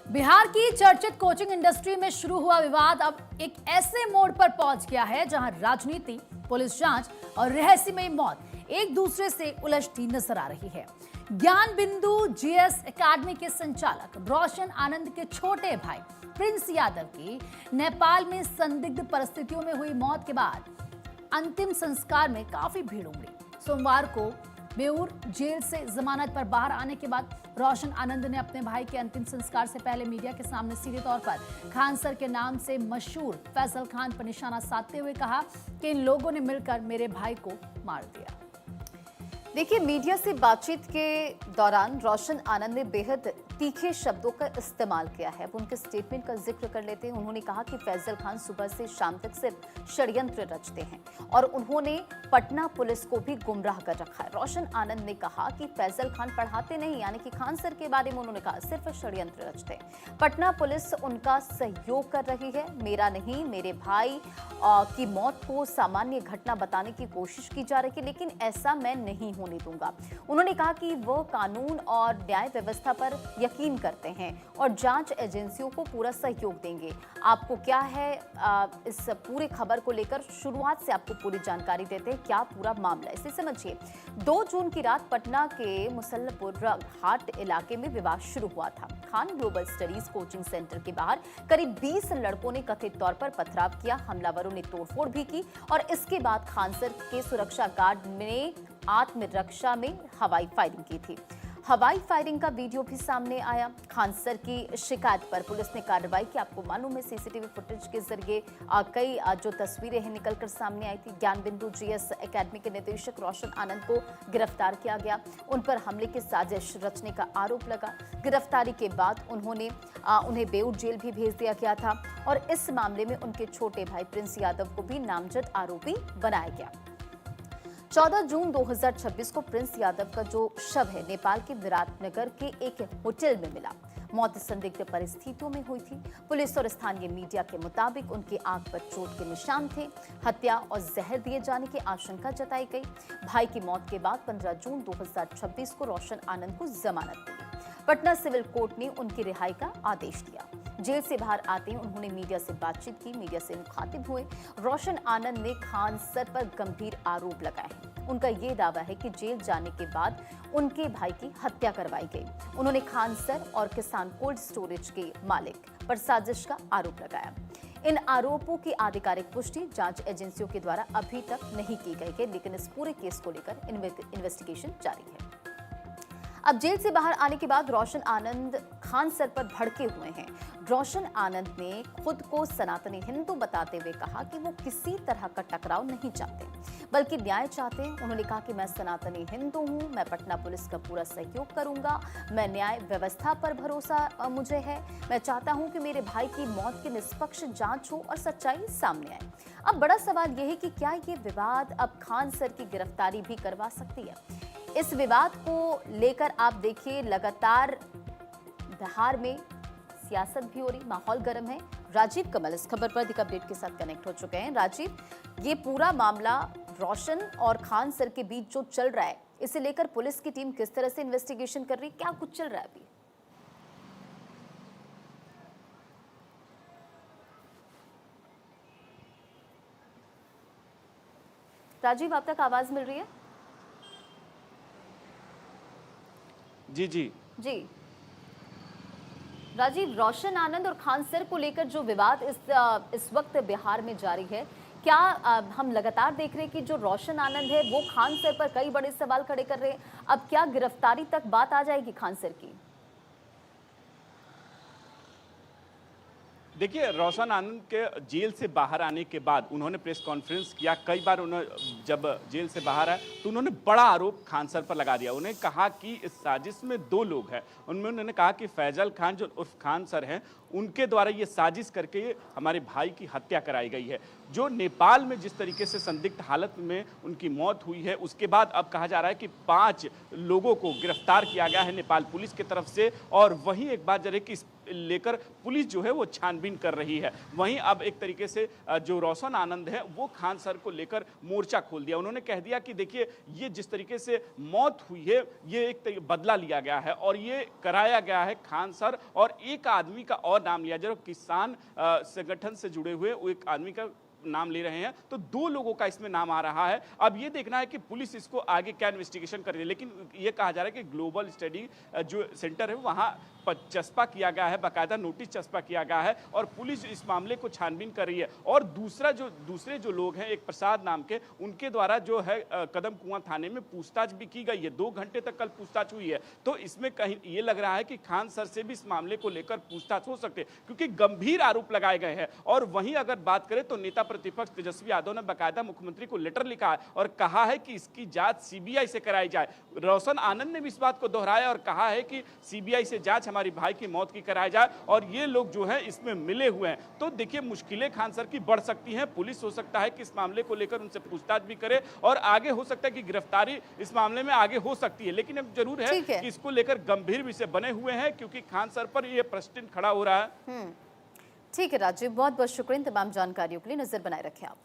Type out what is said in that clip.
बिहार की चर्चित coaching industry में शुरू हुआ विवाद अब एक ऐसे मोड़ पर पहुंच गया है जहां राजनीति, पुलिस जांच और रहस्यमयी मौत एक दूसरे से उलझती नजर आ रही है। ज्ञान बिंदु जीएस एकेडमी के संचालक रोशन आनंद के छोटे भाई प्रिंस यादव की नेपाल में संदिग्ध परिस्थितियों में हुई मौत के बाद अंतिम संस्कार में काफी भीड़ उमड़ी। सोमवार को बेऊर जेल से जमानत पर बाहर आने के बाद रोशन आनंद ने अपने भाई के अंतिम संस्कार से पहले मीडिया के सामने सीधे तौर पर खान सर के नाम से मशहूर फैसल खान पर निशाना साधते हुए कहा कि इन लोगों ने मिलकर मेरे भाई को मार दिया। देखिए, मीडिया से बातचीत के दौरान रोशन आनंद ने बेहद तीखे शब्दों का इस्तेमाल किया है। अब उनके स्टेटमेंट का जिक्र कर लेते हैं। उन्होंने कहा कि फैजल खान सुबह से शाम तक सिर्फ षड्यंत्र रचते हैं और उन्होंने पटना पुलिस को भी गुमराह कर रखा है। रोशन आनंद ने कहा कि फैजल खान पढ़ाते नहीं, यानी कि खान सर के बारे में उन्होंने कहा सिर्फ षड्यंत्र रचते हैं। पटना पुलिस उनका सहयोग कर रही है। मेरा नहीं, मेरे भाई की मौत को सामान्य घटना बताने की कोशिश की जा रही है, लेकिन ऐसा मैं नहीं होने दूंगा। उन्होंने कहा कि वो कानून और न्याय व्यवस्था पर यकीन करते हैं और जांच एजेंसियों को पूरा सहयोग देंगे। आपको क्या है इस पूरे खबर को लेकर शुरुआत से आपको पूरी जानकारी देते हैं, क्या पूरा मामला इसे समझिए। 2 जून की रात पटना के मुसल्लपुर हाट इलाके में विवाद शुरू हुआ था। Khan global studies coaching centre के बाहर करीब 20 लड़कों ने कथित तौर पर पथराव किया। हमलावरों ने तोड़फोड़ भी की और इसके बाद खान सर के सुरक्षा गार्ड ने आत्मरक्षा में हवाई फायरिंग की थी। हवाई फायरिंग का वीडियो भी सामने आया। खान सर की शिकायत पर पुलिस ने कार्रवाई की। आपको मालूम है, सीसीटीवी फुटेज के जरिए कई जो तस्वीरें हैं निकलकर सामने आई थी। ज्ञान बिंदु जीएस एकेडमी के निदेशक रोशन आनंद को गिरफ्तार किया गया। उन पर हमले की साजिश रचने का आरोप लगा। गिरफ्तारी के बाद उन्हें बेऊर जेल भी भेज दिया गया था और इस मामले में उनके छोटे भाई प्रिंस यादव को भी नामजद आरोपी बनाया गया। 14 जून 2026 को प्रिंस यादव का जो शव है नेपाल के विराटनगर के एक होटल में मिला। मौत संदिग्ध परिस्थितियों में हुई थी। पुलिस और स्थानीय मीडिया के मुताबिक उनकी आंख पर चोट के निशान थे। हत्या और जहर दिए जाने की आशंका जताई गई। भाई की मौत के बाद 15 जून 2026 को रोशन आनंद को जमानत मिली। पटना सिविल कोर्ट ने उनकी रिहाई का आदेश दिया। जेल से बाहर आते ही उन्होंने मीडिया से बातचीत की, मीडिया से मुखातिब हुए। रोशन आनंद ने खान सर पर गंभीर आरोप लगाए हैं। उनका ये दावा है कि जेल जाने के बाद उनके भाई की हत्या करवाई गई। उन्होंने खान सर और किसान कोल्ड स्टोरेज के मालिक पर साजिश का आरोप लगाया। इन आरोपों की आधिकारिक पुष्टि जांच एजेंसियों के द्वारा अभी तक नहीं की गई है, लेकिन इस पूरे केस को लेकर इन्वेस्टिगेशन जारी है। अब जेल से बाहर आने के बाद रोशन आनंद खान सर पर भड़के हुए हैं। रोशन आनंद ने खुद को सनातनी हिंदू बताते हुए कहा कि वो किसी तरह का टकराव नहीं चाहते, बल्कि न्याय चाहते हैं। उन्होंने कहा कि मैं सनातनी हिंदू हूं, मैं पटना पुलिस का पूरा सहयोग करूंगा, मैं न्याय व्यवस्था पर भरोसा मुझे है। मैं चाहता हूं कि मेरे भाई की मौत की निष्पक्ष जांच हो और सच्चाई सामने आए। अब बड़ा सवाल यह है कि क्या ये विवाद अब खान सर की गिरफ्तारी भी करवा सकती है। इस विवाद को लेकर आप देखिए, लगातार बिहार में सियासत भी हो रही, माहौल गर्म है। राजीव कमल इस खबर पर अधिक अपडेट के साथ कनेक्ट हो चुके हैं। राजीव, ये पूरा मामला रोशन और खान सर के बीच जो चल रहा है, इसे लेकर पुलिस की टीम किस तरह से इन्वेस्टिगेशन कर रही है, क्या कुछ चल रहा है अभी? राजीव, आप तक आवाज मिल रही है? जी राजीव, रोशन आनंद और खान सर को लेकर जो विवाद इस वक्त बिहार में जारी है, क्या हम लगातार देख रहे हैं कि जो रोशन आनंद है वो खान सर पर कई बड़े सवाल खड़े कर रहे हैं। अब क्या गिरफ्तारी तक बात आ जाएगी खान सर की? देखिए, रोशन आनंद के जेल से बाहर आने के बाद उन्होंने प्रेस कॉन्फ्रेंस किया। कई बार उन्होंने जब जेल से बाहर आए तो उन्होंने बड़ा आरोप खान सर पर लगा दिया। उन्हें कहा कि इस साजिश में 2 लोग हैं। उनमें उन्होंने कहा कि फैजल खान जो उर्फ खान सर हैं, उनके द्वारा ये साजिश करके हमारे भाई की हत्या कराई गई है। जो नेपाल में जिस तरीके से संदिग्ध हालत में उनकी मौत हुई है, उसके बाद अब कहा जा रहा है कि 5 लोगों को गिरफ्तार किया गया है नेपाल पुलिस की तरफ से। और वहीं एक बात जरूर कि लेकर पुलिस जो है वो छानबीन कर रही है। वहीं अब एक तरीके से जो रोशन आनंद है वो खान सर को लेकर मोर्चा खोल दिया। उन्होंने कह दिया कि देखिए ये जिस तरीके से मौत हुई है ये एक बदला लिया गया है और ये कराया गया है खान सर और एक आदमी का और नाम लिया जो किसान संगठन से जुड़े हुए वो एक आदमी का नाम ले रहे हैं, तो 2 लोगों का इसमें नाम आ रहा है। अब ये देखना है कि पुलिस इसको आगे क्या इन्वेस्टिगेशन कर रही है, लेकिन ये कहा जा रहा है कि ग्लोबल स्टडी जो सेंटर है वहां चस्पा किया गया है, बाकायदा नोटिस चस्पा किया गया है और पुलिस इस मामले को छानबीन कर रही है। और दूसरे जो लोग हैं एक प्रसाद नाम के, उनके द्वारा जो है कदम कुआं थाने में पूछताछ भी की गई है। 2 घंटे तक कल पूछताछ हुई है, तो इसमें कहीं ये लग रहा है कि खान सर से भी इस मामले को लेकर पूछताछ हो सकते हैं क्योंकि गंभीर आरोप लगाए गए हैं। और वहीं अगर बात करें तो नेता प्रतिपक्ष तेजस्वी यादव ने बाकायदा मुख्यमंत्री को लेटर लिखा है और कहा है कि इसकी जांच सीबीआई से कराई जाए। रोशन आनंद ने भी इस बात को दोहराया और कहा है कि सीबीआई से जांच हमारी भाई की मौत की कराई जाए और ये लोग जो है इसमें मिले हुए हैं। तो देखिए मुश्किलें खान सर की बढ़ सकती हैं। पुलिस हो सकता है कि इस मामले को लेकर उनसे पूछताछ भी करे और आगे हो सकता है कि गिरफ्तारी इस मामले में आगे हो सकती है। लेकिन अब जरूर है कि इसको लेकर गंभीर विषय बने हुए हैं क्योंकि खान सर पर यह प्रश्न खड़ा हो रहा है। ठीक है राजीव, बहुत बहुत शुक्रिया तमाम जानकारियों के लिए। नजर बनाए रखें आप।